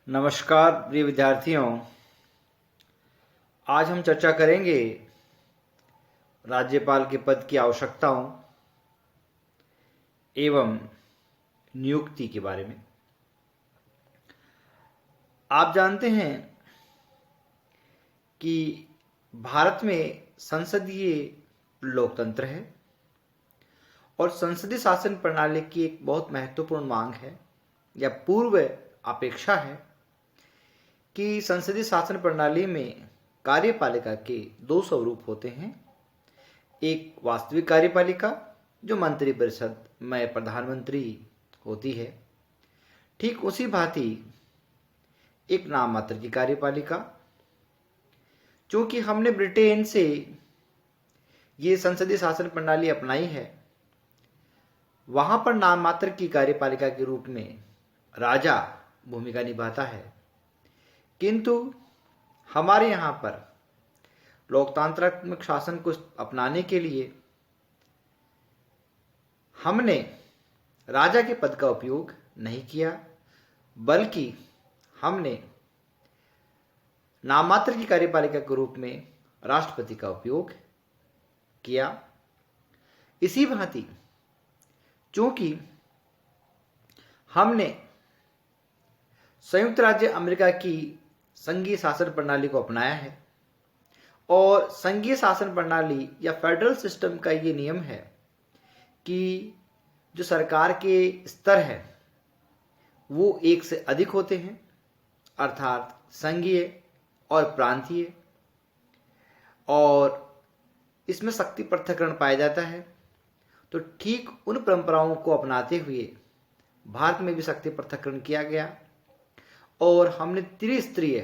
नमस्कार प्रिय विद्यार्थियों। आज हम चर्चा करेंगे राज्यपाल के पद की आवश्यकताओं एवं नियुक्ति के बारे में। आप जानते हैं कि भारत में संसदीय लोकतंत्र है और संसदीय शासन प्रणाली की एक बहुत महत्वपूर्ण मांग है या पूर्व अपेक्षा है कि संसदीय शासन प्रणाली में कार्यपालिका के दो स्वरूप होते हैं। एक वास्तविक कार्यपालिका जो मंत्रिपरिषद में प्रधानमंत्री होती है, ठीक उसी भांति एक नाम मात्र की कार्यपालिका। चूंकि हमने ब्रिटेन से ये संसदीय शासन प्रणाली अपनाई है, वहां पर नाम मात्र की कार्यपालिका के रूप में राजा भूमिका निभाता है, किंतु हमारे यहाँ पर लोकतांत्रिक शासन को अपनाने के लिए हमने राजा के पद का उपयोग नहीं किया, बल्कि हमने नाममात्र की कार्यपालिका के रूप में राष्ट्रपति का उपयोग किया। इसी भांति चूंकि हमने संयुक्त राज्य अमेरिका की संघीय शासन प्रणाली को अपनाया है और संघीय शासन प्रणाली या फेडरल सिस्टम का ये नियम है कि जो सरकार के स्तर है वो एक से अधिक होते हैं, अर्थात संघीय और प्रांतीय, और इसमें शक्ति पृथक्करण पाया जाता है। तो ठीक उन परंपराओं को अपनाते हुए भारत में भी शक्ति पृथक्करण किया गया और हमने त्रिस्तरीय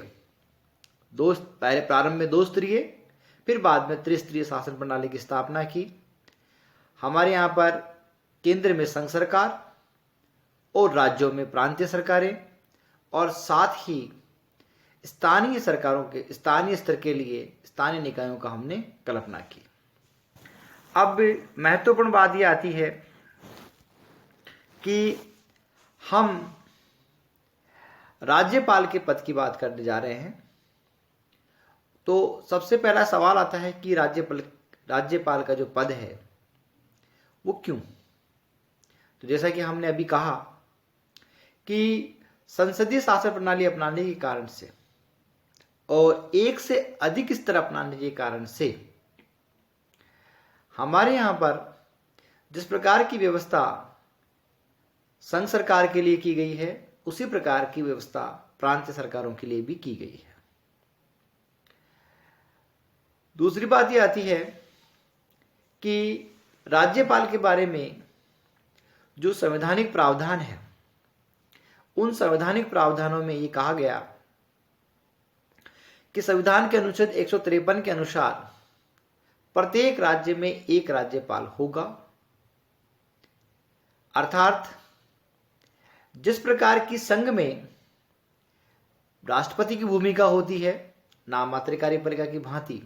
पहले प्रारंभ में दो स्तरीय फिर बाद में त्रिस्तरीय शासन प्रणाली की स्थापना की। हमारे यहाँ पर केंद्र में संघ सरकार और राज्यों में प्रांतीय सरकारें और साथ ही स्थानीय सरकारों के स्थानीय स्तर के लिए स्थानीय निकायों का हमने कल्पना की। अब महत्वपूर्ण बात यह आती है कि हम राज्यपाल के पद की बात करने जा रहे हैं, तो सबसे पहला सवाल आता है कि राज्यपाल का जो पद है वो क्यों। तो जैसा कि हमने अभी कहा कि संसदीय शासन प्रणाली अपनाने के कारण से और एक से अधिक स्तर अपनाने के कारण से हमारे यहाँ पर जिस प्रकार की व्यवस्था संघ सरकार के लिए की गई है, उसी प्रकार की व्यवस्था प्रांतीय सरकारों के लिए भी की गई है। दूसरी बात यह आती है कि राज्यपाल के बारे में जो संवैधानिक प्रावधान है, उन संवैधानिक प्रावधानों में ये कहा गया कि संविधान के अनुच्छेद 153 के अनुसार प्रत्येक राज्य में एक राज्यपाल होगा। अर्थात जिस प्रकार की संघ में राष्ट्रपति की भूमिका होती है नाम मात्र कार्यपालिका की भांति,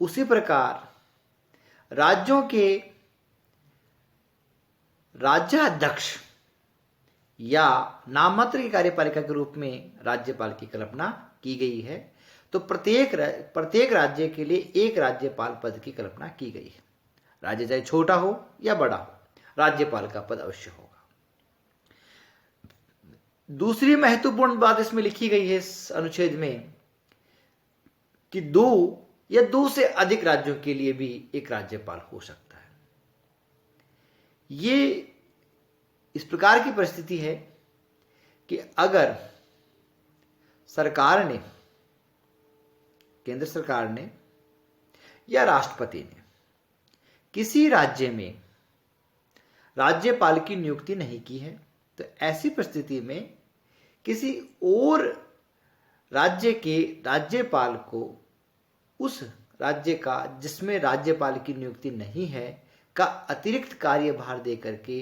उसी प्रकार राज्यों के राज्याध्यक्ष या नाम मात्र की कार्यपालिका के रूप में राज्यपाल की कल्पना की गई है। तो प्रत्येक राज्य के लिए एक राज्यपाल पद की कल्पना की गई है। राज्य चाहे छोटा हो या बड़ा हो, राज्यपाल का पद अवश्य होगा। दूसरी महत्वपूर्ण बात इसमें लिखी गई है इस अनुच्छेद में कि दो या दो से अधिक राज्यों के लिए भी एक राज्यपाल हो सकता है। ये इस प्रकार की परिस्थिति है कि अगर सरकार ने, केंद्र सरकार ने या राष्ट्रपति ने किसी राज्य में राज्यपाल की नियुक्ति नहीं की है, तो ऐसी परिस्थिति में किसी और राज्य के राज्यपाल को उस राज्य का जिसमें राज्यपाल की नियुक्ति नहीं है का अतिरिक्त कार्यभार देकर के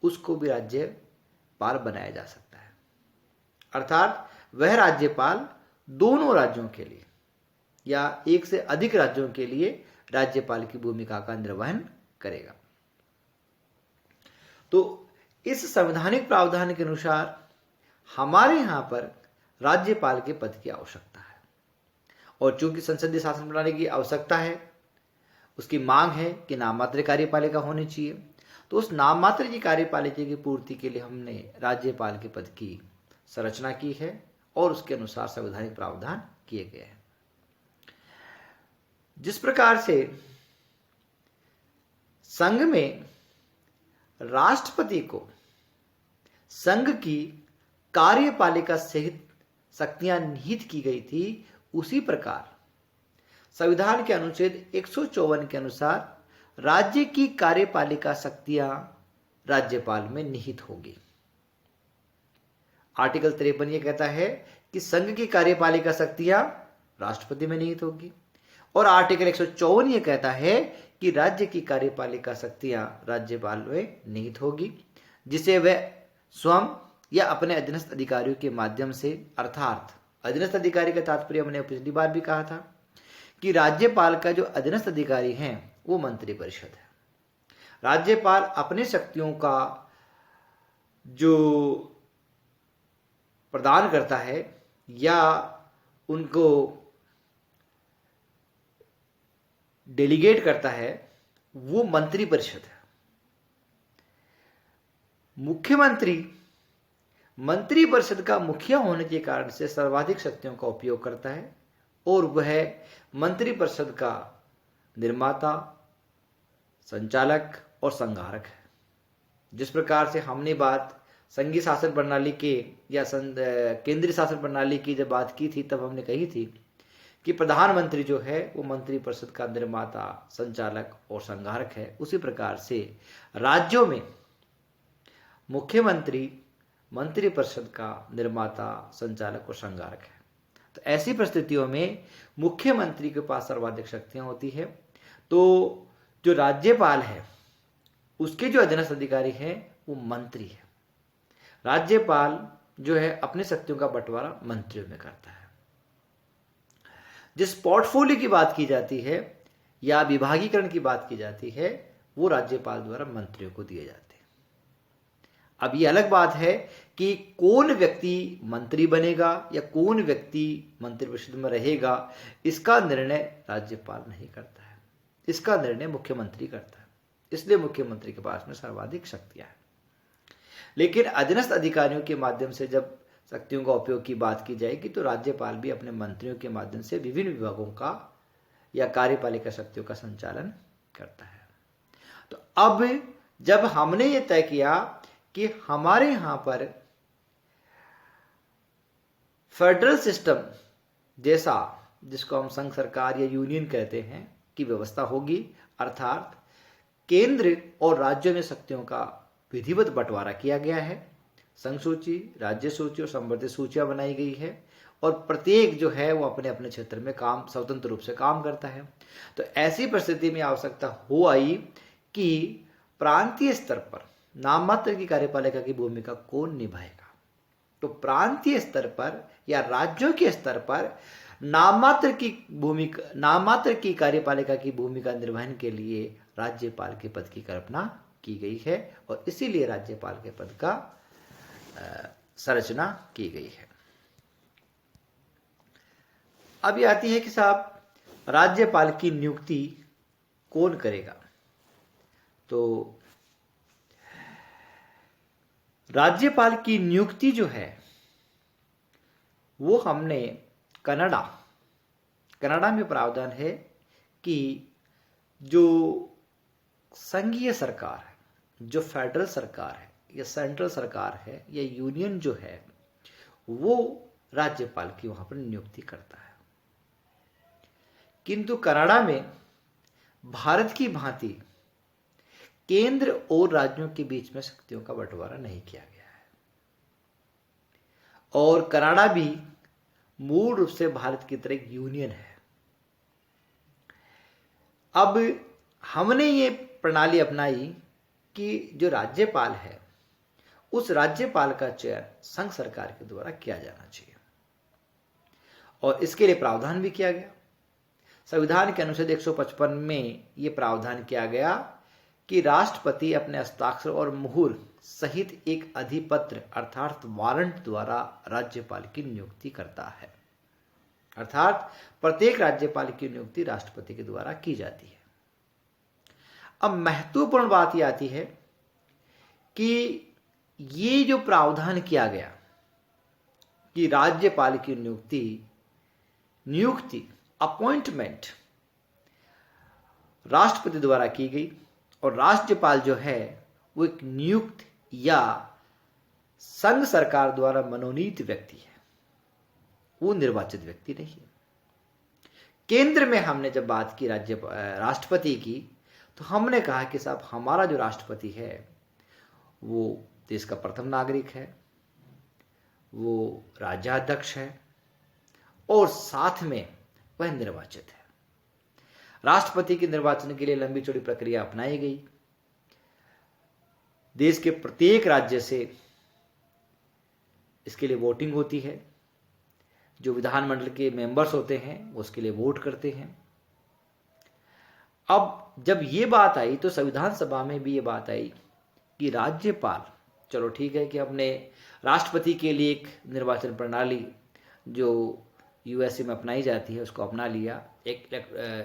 उसको भी राज्यपाल बनाया जा सकता है। अर्थात वह राज्यपाल दोनों राज्यों के लिए या एक से अधिक राज्यों के लिए राज्यपाल की भूमिका का निर्वहन करेगा। तो इस संवैधानिक प्रावधान के अनुसार हमारे यहाँ पर राज्यपाल के पद की आवश्यकता है। और चूंकि संसदीय शासन प्रणाली की आवश्यकता है, उसकी मांग है कि नाम मात्र कार्यपालिका होनी चाहिए, तो उस नाम मात्र की कार्यपालिका की पूर्ति के लिए हमने राज्यपाल के पद की संरचना की है और उसके अनुसार संवैधानिक प्रावधान किए गए हैं। जिस प्रकार से संघ में राष्ट्रपति को संघ की कार्यपालिका सहित शक्तियां निहित की गई थी, उसी प्रकार संविधान के अनुच्छेद 154 के अनुसार राज्य की कार्यपालिका शक्तियां राज्यपाल में निहित होगी। आर्टिकल 53 ये कहता है कि संघ की कार्यपालिका शक्तियां राष्ट्रपति में निहित होगी, और आर्टिकल 154 ये कहता है कि राज्य की कार्यपालिका शक्तियां राज्यपाल में निहित होगी, जिसे वह स्वयं या अपने अधीनस्थ अधिकारियों के माध्यम से, अर्थात अधीनस्थ अधिकारी का तात्पर्य हमने पिछली बार भी कहा था कि राज्यपाल का जो अधीनस्थ अधिकारी हैं वो मंत्रिपरिषद है। राज्यपाल अपने शक्तियों का जो प्रदान करता है या उनको डेलीगेट करता है, वो मंत्रिपरिषद है। मुख्यमंत्री मंत्रिपरिषद का मुखिया होने के कारण से सर्वाधिक शक्तियों का उपयोग करता है और वह मंत्रिपरिषद का निर्माता, संचालक और संहारक है। जिस प्रकार से हमने बात संघीय शासन प्रणाली के या केंद्रीय शासन प्रणाली की जब बात की थी, तब हमने कही थी कि प्रधानमंत्री जो है वो मंत्रिपरिषद का निर्माता, संचालक और संहारक है। उसी प्रकार से राज्यों में मुख्यमंत्री मंत्रिपरिषद का निर्माता, संचालक और संहारक है। तो ऐसी परिस्थितियों में मुख्यमंत्री के पास सर्वाधिक शक्तियां होती है, तो जो राज्यपाल है उसके जो अधीनस्थ अधिकारी हैं वो मंत्री है। राज्यपाल जो है अपनी शक्तियों का बंटवारा मंत्रियों में करता है। जिस पोर्टफोलियो की बात की जाती है या विभागीकरण की बात की जाती है, वो राज्यपाल द्वारा मंत्रियों को दिए जाते हैं। अब ये अलग बात है कि कौन व्यक्ति मंत्री बनेगा या कौन व्यक्ति मंत्रिपरिषद में रहेगा, इसका निर्णय राज्यपाल नहीं करता है, इसका निर्णय मुख्यमंत्री करता है। इसलिए मुख्यमंत्री के पास में सर्वाधिक शक्तियां हैं। लेकिन अधीनस्थ अधिकारियों के माध्यम से जब शक्तियों का उपयोग की बात की जाएगी, तो राज्यपाल भी अपने मंत्रियों के माध्यम से विभिन्न विभागों का या कार्यपालिका शक्तियों का संचालन करता है। तो अब जब हमने ये तय किया कि हमारे यहां पर फेडरल सिस्टम जैसा, जिसको हम संघ सरकार या यूनियन कहते हैं, की व्यवस्था होगी, अर्थात केंद्र और राज्यों में शक्तियों का विधिवत बंटवारा किया गया है। संघ सूची, राज्य सूची और संवर्धित सूचियां बनाई गई है और प्रत्येक जो है वो अपने अपने क्षेत्र में काम स्वतंत्र रूप से काम करता है। तो ऐसी परिस्थिति में आवश्यकता हो आई कि प्रांतीय स्तर पर नाम मात्र की कार्यपालिका की भूमिका कौन निभाएगा। तो प्रांतीय स्तर पर या राज्यों के स्तर पर नाम मात्र की कार्यपालिका की भूमिका निर्वहन के लिए राज्यपाल के पद की कल्पना की गई है और इसीलिए राज्यपाल के पद का संरचना की गई है। अब ये आती है कि साहब राज्यपाल की नियुक्ति कौन करेगा। तो राज्यपाल की नियुक्ति जो है वो हमने कनाडा में प्रावधान है कि जो संघीय सरकार है, जो फेडरल सरकार है या सेंट्रल सरकार है या यूनियन जो है, वो राज्यपाल की वहां पर नियुक्ति करता है। किंतु कनाडा में भारत की भांति केंद्र और राज्यों के बीच में शक्तियों का बंटवारा नहीं किया गया है और कनाडा भी मूल रूप से भारत की तरह एक यूनियन है। अब हमने ये प्रणाली अपनाई कि जो राज्यपाल है उस राज्यपाल का चयन संघ सरकार के द्वारा किया जाना चाहिए और इसके लिए प्रावधान भी किया गया। संविधान के अनुच्छेद 155 में यह प्रावधान किया गया कि राष्ट्रपति अपने हस्ताक्षर और मुहर सहित एक अधिपत्र अर्थात वारंट द्वारा राज्यपाल की नियुक्ति करता है। अर्थात प्रत्येक राज्यपाल की नियुक्ति राष्ट्रपति के द्वारा की जाती है। अब महत्वपूर्ण बात यह आती है कि ये जो प्रावधान किया गया कि राज्यपाल की नियुक्ति अपॉइंटमेंट राष्ट्रपति द्वारा की गई, और राज्यपाल जो है वो एक नियुक्त या संघ सरकार द्वारा मनोनीत व्यक्ति है, वो निर्वाचित व्यक्ति नहीं है। केंद्र में हमने जब बात की राष्ट्रपति की, तो हमने कहा कि साहब हमारा जो राष्ट्रपति है वो देश का प्रथम नागरिक है, वो राज्याध्यक्ष है और साथ में वह निर्वाचित है। राष्ट्रपति के निर्वाचन के लिए लंबी चौड़ी प्रक्रिया अपनाई गई। देश के प्रत्येक राज्य से इसके लिए वोटिंग होती है। जो विधानमंडल के मेंबर्स होते हैं वो उसके लिए वोट करते हैं। अब जब ये बात आई तो संविधान सभा में भी ये बात आई कि राज्यपाल, चलो ठीक है कि हमने राष्ट्रपति के लिए एक निर्वाचन प्रणाली जो यूएसए में अपनाई जाती है उसको अपना लिया, एक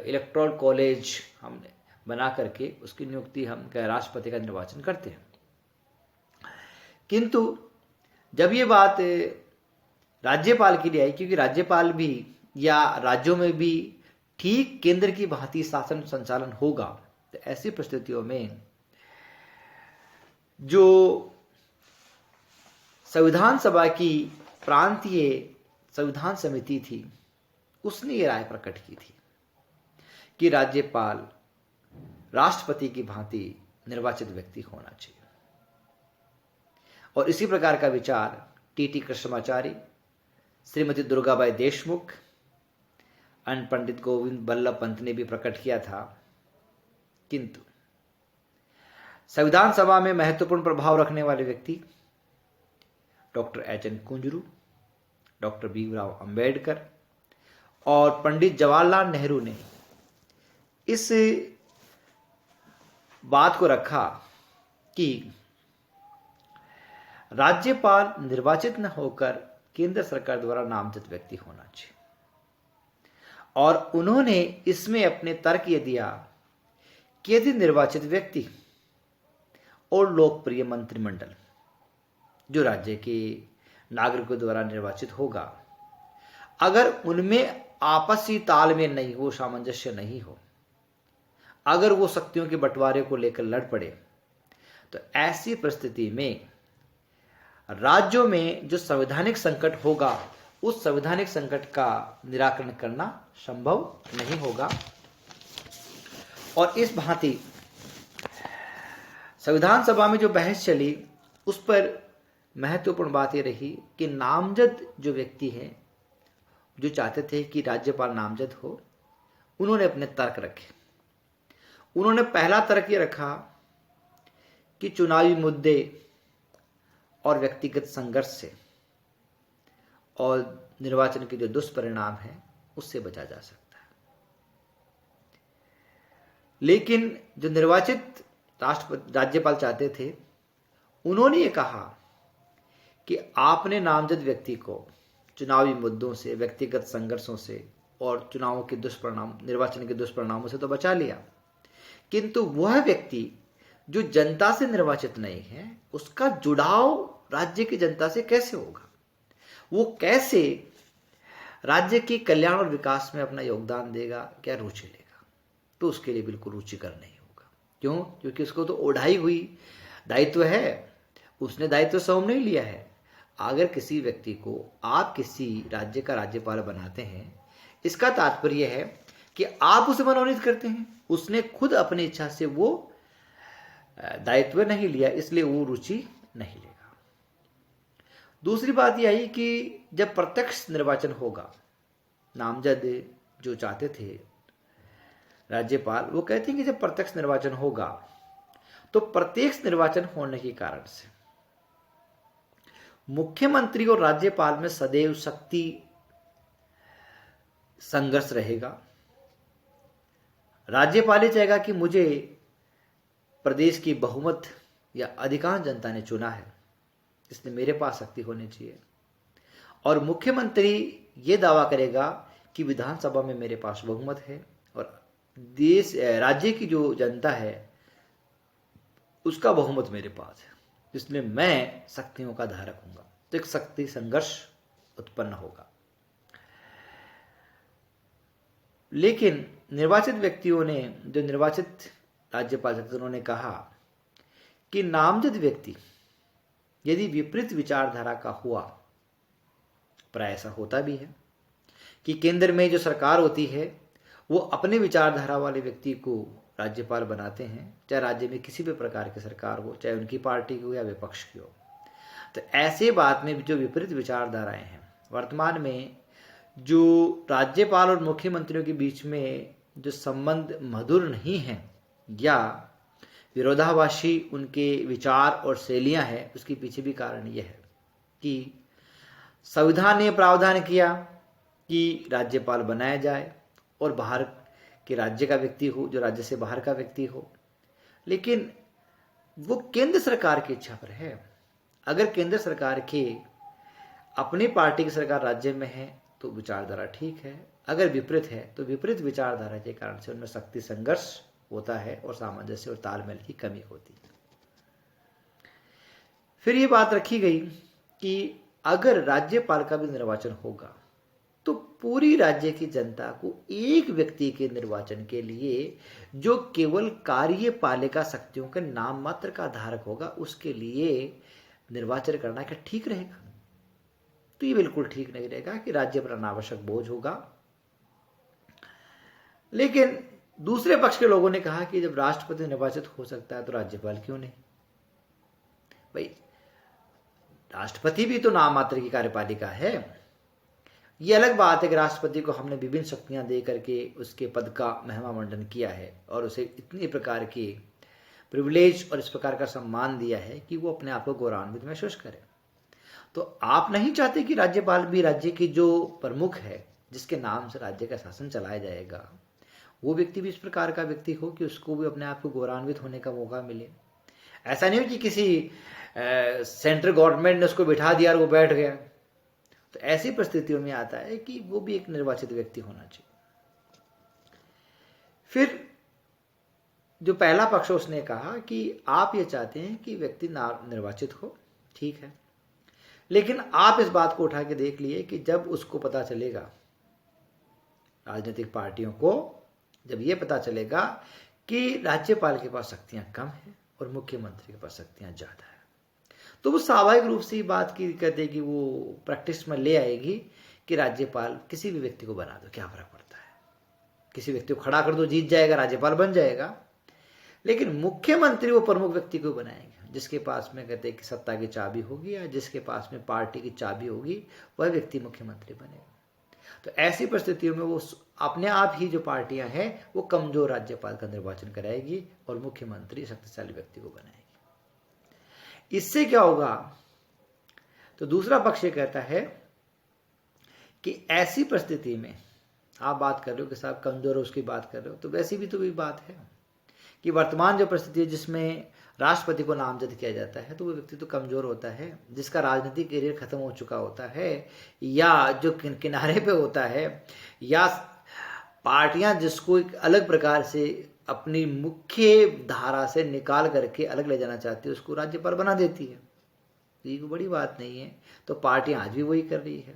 इलेक्टोरल कॉलेज हमने बना करके उसकी नियुक्ति हम राष्ट्रपति का निर्वाचन करते हैं। किंतु जब ये बात राज्यपाल के लिए आई, क्योंकि राज्यपाल भी या राज्यों में भी ठीक केंद्र की भांति शासन संचालन होगा, तो ऐसी परिस्थितियों में जो संविधान सभा की प्रांतीय संविधान समिति थी उसने ये राय प्रकट की थी कि राज्यपाल राष्ट्रपति की भांति निर्वाचित व्यक्ति होना चाहिए। और इसी प्रकार का विचार टीटी कृष्णमाचारी, श्रीमती दुर्गाबाई देशमुख और पंडित गोविंद बल्लभ पंत ने भी प्रकट किया था। किंतु संविधान सभा में महत्वपूर्ण प्रभाव रखने वाले व्यक्ति doctor H.N.. Kunzru, doctor Bhimrao Ambedkar और पंडित जवाहरलाल नेहरू ने इस बात को रखा कि राज्यपाल निर्वाचित न होकर केंद्र सरकार द्वारा नामजद व्यक्ति होना चाहिए। और उन्होंने इसमें अपने तर्क ये दिया कि यदि निर्वाचित व्यक्ति और लोकप्रिय मंत्रिमंडल जो राज्य के नागरिकों द्वारा निर्वाचित होगा, अगर उनमें आपसी तालमेल नहीं हो, सामंजस्य नहीं हो, अगर वो शक्तियों के बंटवारे को लेकर लड़ पड़े, तो ऐसी परिस्थिति में राज्यों में जो संवैधानिक संकट होगा उस संवैधानिक संकट का निराकरण करना संभव नहीं होगा। और इस भांति संविधान सभा में जो बहस चली उस पर महत्वपूर्ण बात यह रही कि नामजद जो व्यक्ति हैं, जो चाहते थे कि राज्यपाल नामजद हो, उन्होंने अपने तर्क रखे। उन्होंने पहला तर्क ये रखा कि चुनावी मुद्दे और व्यक्तिगत संघर्ष से और निर्वाचन के जो दुष्परिणाम हैं उससे बचा जा सकता है। लेकिन जो निर्वाचित राज्यपाल चाहते थे, उन्होंने ये कहा कि आपने नामजद व्यक्ति को चुनावी मुद्दों से, व्यक्तिगत संघर्षों से और चुनावों के दुष्परिणाम, निर्वाचन के दुष्परिणामों से तो बचा लिया, किंतु वह व्यक्ति जो जनता से निर्वाचित नहीं है उसका जुड़ाव राज्य की जनता से कैसे होगा, वो कैसे राज्य के कल्याण और विकास में अपना योगदान देगा, क्या रुचि लेगा? तो उसके लिए बिल्कुल रुचिकर नहीं होगा। क्यों? क्योंकि उसको तो ओढ़ाई हुई दायित्व है, उसने दायित्व स्वयं नहीं लिया है। अगर किसी व्यक्ति को आप किसी राज्य का राज्यपाल बनाते हैं, इसका तात्पर्य है कि आप उसे मनोनीत करते हैं, उसने खुद अपनी इच्छा से वो दायित्व नहीं लिया, इसलिए वो रुचि नहीं लेगा। दूसरी बात यह आई कि जब प्रत्यक्ष निर्वाचन होगा, नामजद जो चाहते थे राज्यपाल, वो कहते हैं कि जब प्रत्यक्ष निर्वाचन होगा तो प्रत्यक्ष निर्वाचन होने के कारण से मुख्यमंत्री और राज्यपाल में सदैव शक्ति संघर्ष रहेगा। राज्यपाल चाहेगा कि मुझे प्रदेश की बहुमत या अधिकांश जनता ने चुना है, इसलिए मेरे पास शक्ति होनी चाहिए। और मुख्यमंत्री ये दावा करेगा कि विधानसभा में मेरे पास बहुमत है और राज्य की जो जनता है उसका बहुमत मेरे पास है, इसलिए मैं शक्तियों का धारक हूंगा। तो एक शक्ति संघर्ष उत्पन्न होगा। लेकिन निर्वाचित व्यक्तियों ने, जो निर्वाचित राज्यपाल थे, उन्होंने कहा कि नामजद व्यक्ति यदि विपरीत विचारधारा का हुआ, प्राय ऐसा होता भी है कि केंद्र में जो सरकार होती है वो अपने विचारधारा वाले व्यक्ति को राज्यपाल बनाते हैं, चाहे राज्य में किसी भी प्रकार की सरकार हो, चाहे उनकी पार्टी की हो या विपक्ष की हो। तो ऐसे बात में जो विपरीत विचारधाराएं हैं, वर्तमान में जो राज्यपाल और मुख्यमंत्रियों के बीच में जो संबंध मधुर नहीं है या विरोधाभासी उनके विचार और शैलियां हैं, उसके पीछे भी कारण यह है कि संविधान ने प्रावधान किया कि राज्यपाल बनाया जाए और बाहर के राज्य का व्यक्ति हो, जो राज्य से बाहर का व्यक्ति हो, लेकिन वो केंद्र सरकार की इच्छा पर है। अगर केंद्र सरकार के अपनी पार्टी की सरकार राज्य में है तो विचारधारा ठीक है, अगर विपरीत है तो विपरीत विचारधारा के कारण से उनमें शक्ति संघर्ष होता है और सामंजस्य और तालमेल की कमी होती है। फिर ये बात रखी गई कि अगर राज्यपाल का भी निर्वाचन होगा तो पूरी राज्य की जनता को एक व्यक्ति के निर्वाचन के लिए, जो केवल कार्यपालिका शक्तियों के नाम मात्र का धारक होगा, उसके लिए निर्वाचन करना क्या ठीक रहेगा? तो ये बिल्कुल ठीक नहीं रहेगा कि राज्य पर अनावश्यक बोझ होगा। लेकिन दूसरे पक्ष के लोगों ने कहा कि जब राष्ट्रपति निर्वाचित हो सकता है तो राज्यपाल क्यों नहीं? भाई, राष्ट्रपति भी तो नाम मात्र की कार्यपालिका है। ये अलग बात है कि राष्ट्रपति को हमने विभिन्न शक्तियां दे करके उसके पद का महिमा मंडन किया है और उसे इतनी प्रकार की प्रिविलेज और इस प्रकार का सम्मान दिया है कि वो अपने आप को गौरवान्वित महसूस करे। तो आप नहीं चाहते कि राज्यपाल भी राज्य की जो प्रमुख है, जिसके नाम से राज्य का शासन चलाया जाएगा, वो व्यक्ति भी इस प्रकार का व्यक्ति हो कि उसको भी अपने आप को गौरवान्वित होने का मौका मिले। ऐसा नहीं हो कि किसी सेंट्रल गवर्नमेंट ने उसको बिठा दिया और वो बैठ गया। तो ऐसी परिस्थितियों में आता है कि वो भी एक निर्वाचित व्यक्ति होना चाहिए। फिर जो पहला पक्ष उसने कहा कि आप ये चाहते हैं कि व्यक्ति निर्वाचित हो, ठीक है, लेकिन आप इस बात को उठा के देख लिए कि जब उसको पता चलेगा, राजनीतिक पार्टियों को जब ये पता चलेगा कि राज्यपाल के पास शक्तियां कम हैं और मुख्यमंत्री के पास शक्तियां ज्यादा है, तो वो स्वाभाविक रूप से बात की कहते कि वो प्रैक्टिस में ले आएगी कि राज्यपाल किसी भी व्यक्ति को बना दो, क्या फर्क पड़ता है, किसी व्यक्ति को खड़ा कर दो, जीत जाएगा, राज्यपाल बन जाएगा। लेकिन मुख्यमंत्री वो प्रमुख व्यक्ति को बनाएंगे जिसके पास में कहते कि सत्ता की चाबी होगी या जिसके पास में पार्टी की चाबी होगी, वह व्यक्ति मुख्यमंत्री बनेगा। तो ऐसी परिस्थितियों में वो अपने आप ही जो पार्टियां हैं वो कमजोर राज्यपाल का निर्वाचन कराएगी और मुख्यमंत्री शक्तिशाली व्यक्ति को बनाएगी। इससे क्या होगा? तो दूसरा पक्ष ये कहता है कि ऐसी परिस्थिति में आप बात कर रहे हो कि साहब कमजोर है उसकी बात कर रहे हो, तो वैसी भी तो कोई बात है कि वर्तमान जो परिस्थिति है जिसमें राष्ट्रपति को नामजद किया जाता है तो वो व्यक्ति तो कमजोर होता है, जिसका राजनीतिक करियर खत्म हो चुका होता है या जो किनारे पे होता है या पार्टियां जिसको एक अलग प्रकार से अपनी मुख्य धारा से निकाल करके अलग ले जाना चाहती है, उसको राज्यपाल बना देती है। तो ये कोई बड़ी बात नहीं है। तो पार्टियां आज भी वही कर रही है।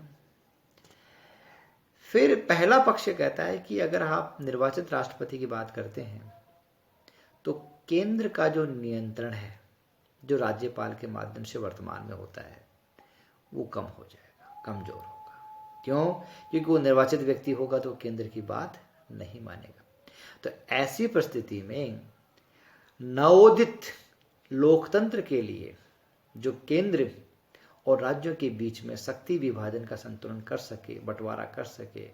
फिर पहला पक्ष कहता है कि अगर आप निर्वाचित राष्ट्रपति की बात करते हैं तो केंद्र का जो नियंत्रण है, जो राज्यपाल के माध्यम से वर्तमान में होता है, वो कम हो जाएगा, कमजोर होगा। क्यों? क्योंकि वो निर्वाचित व्यक्ति होगा तो केंद्र की बात नहीं मानेगा। तो ऐसी परिस्थिति में नवोदित लोकतंत्र के लिए जो केंद्र और राज्यों के बीच में शक्ति विभाजन का संतुलन कर सके, बंटवारा कर सके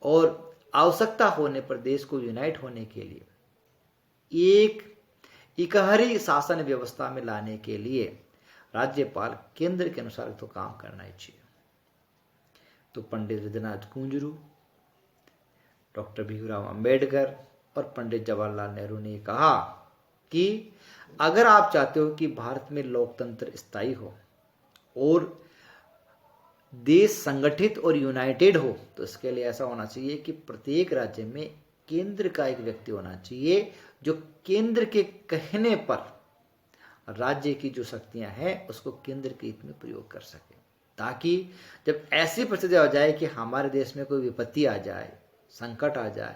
और आवश्यकता होने पर देश को यूनाइट होने के लिए एक इकहरी शासन व्यवस्था में लाने के लिए राज्यपाल केंद्र के अनुसार तो काम करना ही चाहिए। तो पंडित हृदयनाथ कुंजरू, डॉक्टर भीमराव अंबेडकर और पंडित जवाहरलाल नेहरू ने कहा कि अगर आप चाहते हो कि भारत में लोकतंत्र स्थायी हो और देश संगठित और यूनाइटेड हो, तो इसके लिए ऐसा होना चाहिए कि प्रत्येक राज्य में केंद्र का एक व्यक्ति होना चाहिए जो केंद्र के कहने पर राज्य की जो शक्तियां हैं उसको केंद्र के हित में प्रयोग कर सके, ताकि जब ऐसी परिस्थिति आ जाए कि हमारे देश में कोई विपत्ति आ जाए, संकट आ जाए,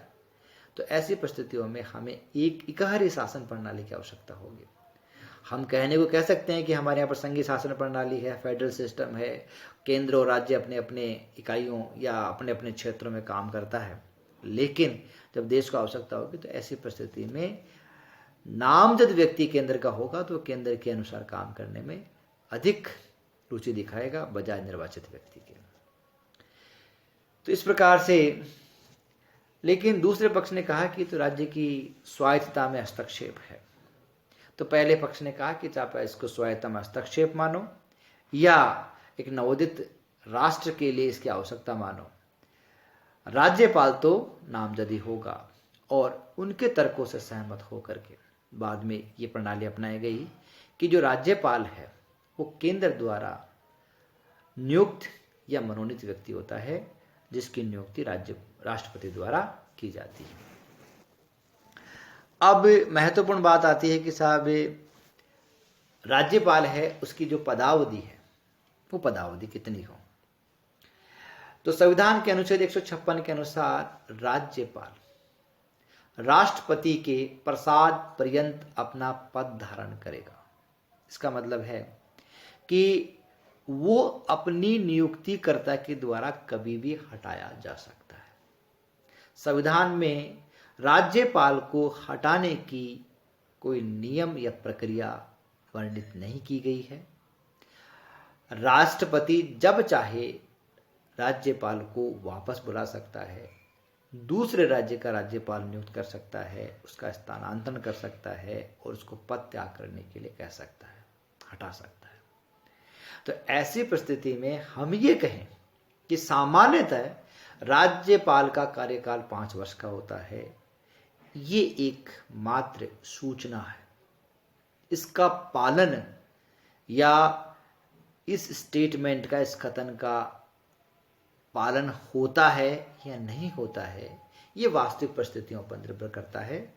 तो ऐसी परिस्थितियों में हमें एक इकहरी शासन प्रणाली की आवश्यकता होगी। हम कहने को कह सकते हैं कि हमारे यहाँ पर संघीय शासन प्रणाली है, फेडरल सिस्टम है, केंद्र और राज्य अपने अपने इकाइयों या अपने अपने क्षेत्रों में काम करता है, लेकिन जब देश को आवश्यकता होगी तो ऐसी परिस्थिति में नामजद व्यक्ति केंद्र का होगा तो केंद्र के अनुसार काम करने में अधिक रुचि दिखाएगा बजाय निर्वाचित व्यक्ति के। तो इस प्रकार से, लेकिन दूसरे पक्ष ने कहा कि तो राज्य की स्वायत्तता में हस्तक्षेप है। तो पहले पक्ष ने कहा कि आप इसको स्वायत्तता में हस्तक्षेप मानो या एक नवोदित राष्ट्र के लिए इसकी आवश्यकता मानो। राज्यपाल तो नामजद ही होगा और उनके तर्कों से सहमत होकर के बाद में ये प्रणाली अपनाई गई कि जो राज्यपाल है वो केंद्र द्वारा नियुक्त या मनोनीत व्यक्ति होता है, जिसकी नियुक्ति राष्ट्रपति द्वारा की जाती है। अब महत्वपूर्ण बात आती है कि साहब राज्यपाल है उसकी जो पदावधि है वो पदावधि कितनी हो। तो संविधान के अनुच्छेद 156 के अनुसार राज्यपाल राष्ट्रपति के प्रसाद पर्यंत अपना पद धारण करेगा। इसका मतलब है कि वो अपनी नियुक्तिकर्ता के द्वारा कभी भी हटाया जा सकता है। संविधान में राज्यपाल को हटाने की कोई नियम या प्रक्रिया वर्णित नहीं की गई है। राष्ट्रपति जब चाहे राज्यपाल को वापस बुला सकता है, दूसरे राज्य का राज्यपाल नियुक्त कर सकता है, उसका स्थानांतरण कर सकता है और उसको पद त्याग करने के लिए कह सकता है, हटा सकता है। तो ऐसी परिस्थिति में हम ये कहें कि सामान्यतः राज्यपाल का कार्यकाल 5 वर्ष का होता है, ये एक मात्र सूचना है। इसका पालन या इस स्टेटमेंट का, इस कथन का पालन होता है या नहीं होता है, ये वास्तविक परिस्थितियों पर निर्भर करता है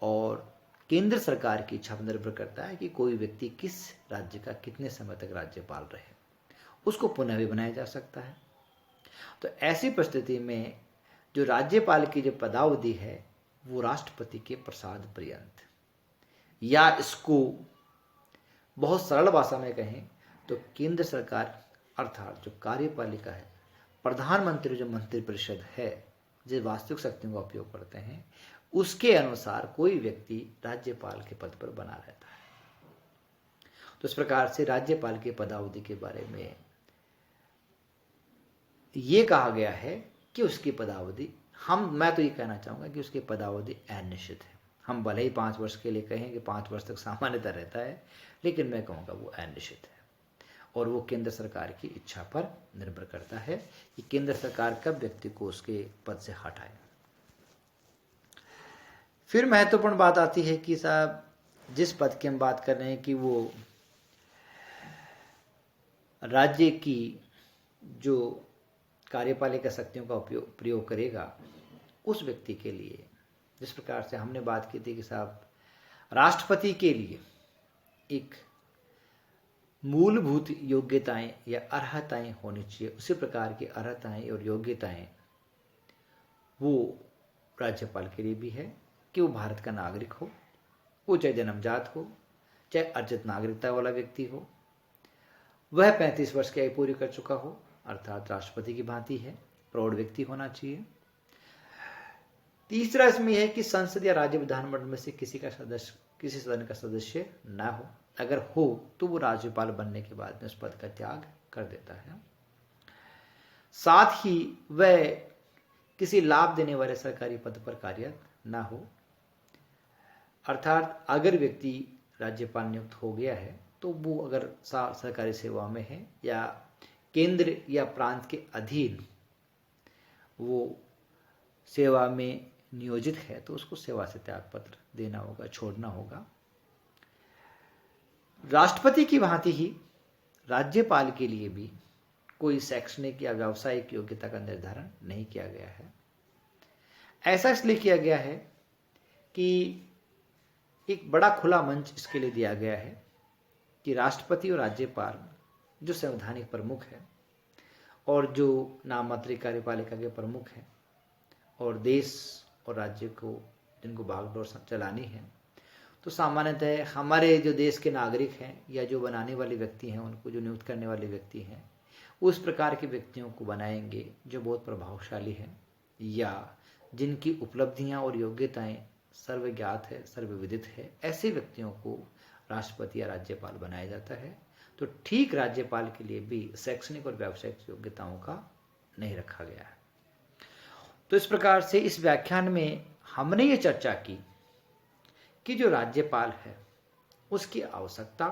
और केंद्र सरकार की इच्छा पर निर्भर करता है कि कोई व्यक्ति किस राज्य का कितने समय तक राज्यपाल रहे, उसको पुनः भी बनाया जा सकता है। तो ऐसी परिस्थिति में जो राज्यपाल की जो पदावधि है वो राष्ट्रपति के प्रसाद पर्यंत, या इसको बहुत सरल भाषा में कहें तो केंद्र सरकार अर्थात जो कार्यपालिका है, प्रधानमंत्री जो मंत्रिपरिषद है, जो वास्तविक शक्तियों का उपयोग करते हैं, उसके अनुसार कोई व्यक्ति राज्यपाल के पद पर बना रहता है। तो इस प्रकार से राज्यपाल की पदावधि के बारे में ये कहा गया है कि उसकी पदावधि, मैं तो ये कहना चाहूँगा कि उसकी पदावधि अनिश्चित है। हम भले ही 5 वर्ष के लिए कहें कि 5 वर्ष तक सामान्यतः रहता है, लेकिन मैं कहूँगा वो अनिश्चित है और वो केंद्र सरकार की इच्छा पर निर्भर करता है कि केंद्र सरकार कब व्यक्ति को उसके पद से हटाए। फिर महत्वपूर्ण बात आती है कि साहब जिस पद की हम बात कर रहे हैं कि वो राज्य की जो कार्यपालिका शक्तियों का प्रयोग करेगा, उस व्यक्ति के लिए जिस प्रकार से हमने बात की थी कि साहब राष्ट्रपति के लिए एक मूलभूत योग्यताएं या अर्हताएं होनी चाहिए, उसी प्रकार की अर्हताएं और योग्यताएं वो राज्यपाल के लिए भी है कि वो भारत का नागरिक हो, वो चाहे जन्मजात हो, चाहे अर्जित नागरिकता वाला व्यक्ति हो, वह 35 वर्ष की आयु पूरी कर चुका हो, अर्थात राष्ट्रपति की भांति है, प्रौढ़ व्यक्ति होना चाहिए। तीसरा इसमें है कि संसद या राज्य विधानमंडल में से किसी सदन का सदस्य न हो, अगर हो तो वो राज्यपाल बनने के बाद में उस पद का त्याग कर देता है। साथ ही वह किसी लाभ देने वाले सरकारी पद पर कार्यरत न हो, अर्थात अगर व्यक्ति राज्यपाल नियुक्त हो गया है तो वो अगर सरकारी सेवा में है या केंद्र या प्रांत के अधीन वो सेवा में नियोजित है तो उसको सेवा से त्याग पत्र देना होगा, छोड़ना होगा। राष्ट्रपति की भांति ही राज्यपाल के लिए भी कोई शैक्षणिक या व्यावसायिक योग्यता का निर्धारण नहीं किया गया है। ऐसा इसलिए किया गया है कि एक बड़ा खुला मंच इसके लिए दिया गया है कि राष्ट्रपति और राज्यपाल जो संवैधानिक प्रमुख है और जो नाममात्रिक कार्यपालिका के प्रमुख हैं और देश और राज्य को जिनको भागदौड़ चलानी है, तो सामान्यतः हमारे जो देश के नागरिक हैं या जो बनाने वाले व्यक्ति हैं, उनको जो नियुक्त करने वाले व्यक्ति हैं, उस प्रकार के व्यक्तियों को बनाएंगे जो बहुत प्रभावशाली हैं या जिनकी उपलब्धियां और योग्यताएं सर्वज्ञात है, सर्वविदित है। ऐसे व्यक्तियों को राष्ट्रपति या राज्यपाल बनाया जाता है। तो ठीक राज्यपाल के लिए भी शैक्षणिक और व्यावसायिक योग्यताओं का नहीं रखा गया है। तो इस प्रकार से इस व्याख्यान में हमने ये चर्चा की कि जो राज्यपाल है उसकी आवश्यकता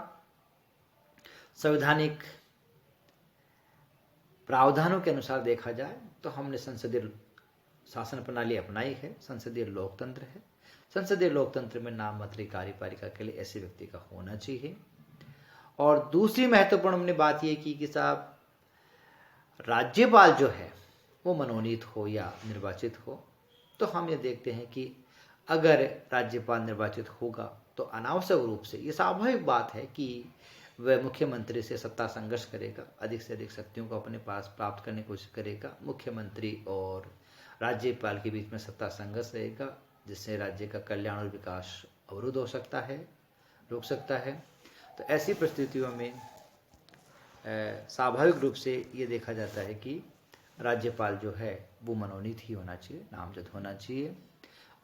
संवैधानिक प्रावधानों के अनुसार देखा जाए तो हमने संसदीय शासन प्रणाली अपनाई है, संसदीय लोकतंत्र है। संसदीय लोकतंत्र में नाममात्रिक कार्यपालिका के लिए ऐसे व्यक्ति का होना चाहिए। और दूसरी महत्वपूर्ण हमने बात यह की कि साहब राज्यपाल जो है वो मनोनीत हो या निर्वाचित हो। तो हम ये देखते हैं कि अगर राज्यपाल निर्वाचित होगा तो अनावश्यक रूप से ये स्वाभाविक बात है कि वह मुख्यमंत्री से सत्ता संघर्ष करेगा, अधिक से अधिक शक्तियों को अपने पास प्राप्त करने की कोशिश करेगा। मुख्यमंत्री और राज्यपाल के बीच में सत्ता संघर्ष रहेगा, जिससे राज्य का कल्याण और विकास अवरुद्ध हो सकता है, रुक सकता है। तो ऐसी परिस्थितियों में स्वाभाविक रूप से ये देखा जाता है कि राज्यपाल जो है वो मनोनीत ही होना चाहिए, नामजद होना चाहिए।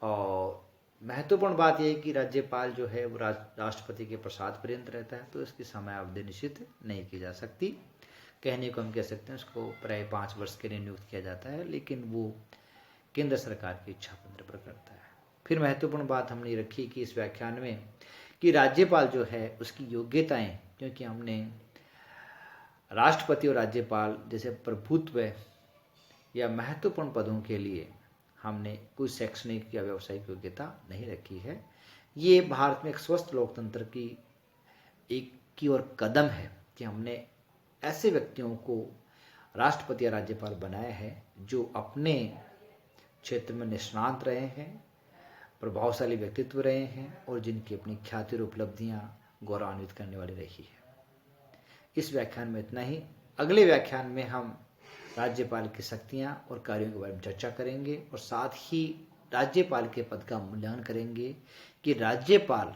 और महत्वपूर्ण बात यह है कि राज्यपाल जो है वो राष्ट्रपति के प्रसाद पर्यंत रहता है, तो इसकी समयावधि निश्चित नहीं की जा सकती। कहने को हम कह सकते हैं उसको प्राय 5 वर्ष के लिए नियुक्त किया जाता है, लेकिन वो केंद्र सरकार की इच्छा पर निर्भर करता है। फिर महत्वपूर्ण बात हमने रखी कि इस व्याख्यान में कि राज्यपाल जो है उसकी योग्यताएं, क्योंकि हमने राष्ट्रपति और राज्यपाल जैसे प्रभुत्व या महत्वपूर्ण पदों के लिए हमने कोई शैक्षणिक या व्यावसायिक योग्यता नहीं रखी है। ये भारत में एक स्वस्थ लोकतंत्र की ओर कदम है कि हमने ऐसे व्यक्तियों को राष्ट्रपति या राज्यपाल बनाया है जो अपने क्षेत्र में निष्णात रहे हैं, प्रभावशाली व्यक्तित्व रहे हैं और जिनकी अपनी ख्याति और उपलब्धियां गौरवान्वित करने वाली रही है। इस व्याख्यान में इतना ही। अगले व्याख्यान में हम राज्यपाल की शक्तियां और कार्यों के बारे में चर्चा करेंगे और साथ ही राज्यपाल के पद का मूल्यांकन करेंगे कि राज्यपाल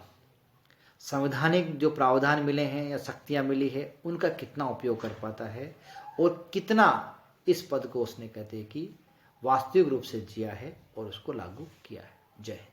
संवैधानिक जो प्रावधान मिले हैं या शक्तियां मिली है उनका कितना उपयोग कर पाता है और कितना इस पद को उसने कहते हैं कि वास्तविक रूप से जिया है और उसको लागू किया है। जय हिंद।